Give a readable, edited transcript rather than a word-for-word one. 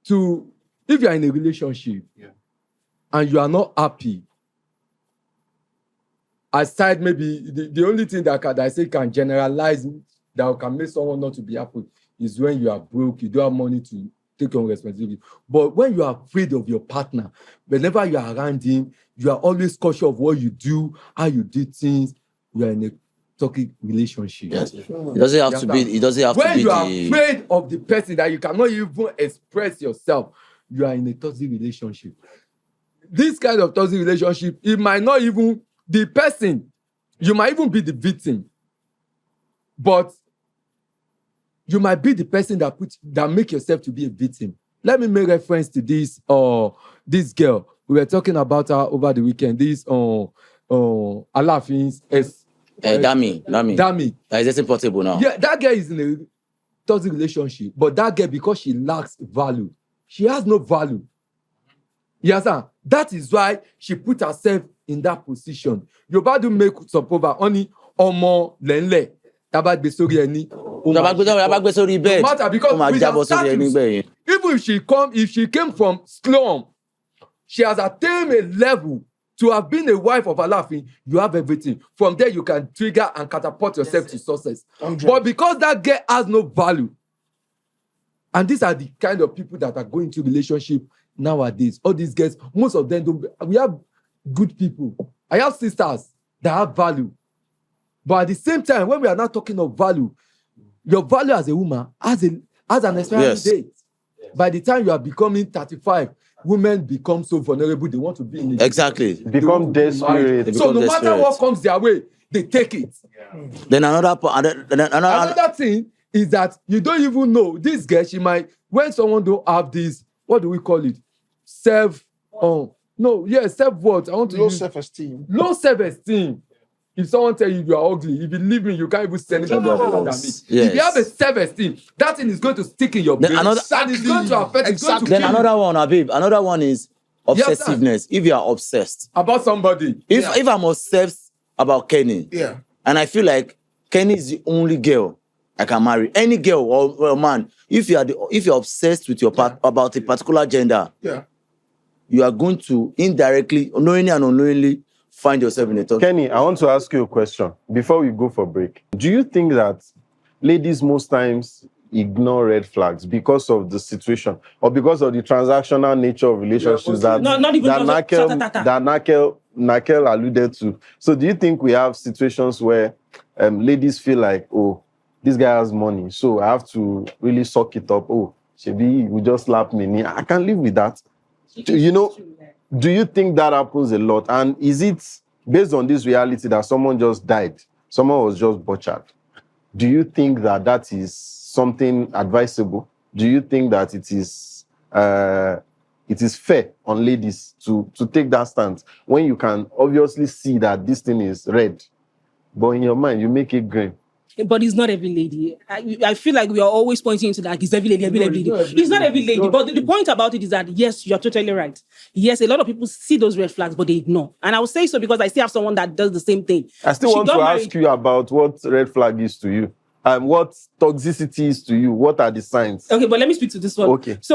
if you are in a relationship and you are not happy, aside maybe the only thing that I say can generalize that can make someone not to be happy is when you are broke, you don't have money to take on responsibility. But when you are afraid of your partner, whenever you are around him, you are always cautious of what you do, how you do things. You are in a toxic relationship. Yes. It doesn't have to be. It doesn't have to be. When you are afraid of the person that you cannot even express yourself, you are in a toxic relationship. This kind of toxic relationship, it might not even the person. You might even be the victim, but you might be the person that make yourself to be a victim. Let me make reference to this girl. We were talking about her over the weekend. This Alaafin's Dami. That is just portable now. Yeah, that girl is in a toxic relationship, but that girl, because she lacks value, she has no value. You understand? That is why she put herself in that position. Yoruba do make some proverb only omo lenle. No matter because with her status, even if she came from slum, she has attained a level to have been a wife of Alaafin. You have everything. From there, you can trigger and catapult yourself to success. 100. But because that girl has no value, and these are the kind of people that are going to relationship nowadays. All these girls, most of them don't. We have good people. I have sisters that have value. But at the same time, when we are not talking of value, your value as a woman has an expiry date. By the time you are becoming 35, women become so vulnerable, they want to be in it. Exactly. Become desperate. So no matter what comes their way, they take it. Then another thing is that you don't even know. This girl, she might, when someone don't have this, what do we call it? Self-worth. I want to use self-esteem. Low self-esteem. If someone tell you are ugly, if you leave me, you can't even send it to me. Yes. If you have a self-esteem, that thing is going to stick in your brain. And it's going to affect. Exactly. Then another one, Abib. Another one is obsessiveness. If you are obsessed about somebody, if I'm obsessed about Kenny, and I feel like Kenny is the only girl I can marry, any girl or man, if you're obsessed with your about a particular gender, you are going to indirectly, knowingly and unknowingly, find yourself in a toxic. Kenny, I want to ask you a question before we go for break. Do you think that ladies most times ignore red flags because of the situation or because of the transactional nature of relationships that Nakel alluded to? So do you think we have situations where ladies feel like, oh, this guy has money, so I have to really suck it up. Oh, Shebi, you just slap me. I can't live with that. Do you think that happens a lot? And is it based on this reality that someone just died, someone was just butchered? Do you think that is something advisable? Do you think that it is fair on ladies to take that stance when you can obviously see that this thing is red, but in your mind you make it green? But it's not every lady. I feel like we are always pointing to that. It's every lady, every lady. It's not every lady. But the point about it is that, yes, you're totally right. Yes, a lot of people see those red flags, but they ignore. And I will say so because I still have someone that does the same thing. I still want to ask you about what red flag is to you. What toxicity is to you. What are the signs? Okay, but let me speak to this one. Okay. So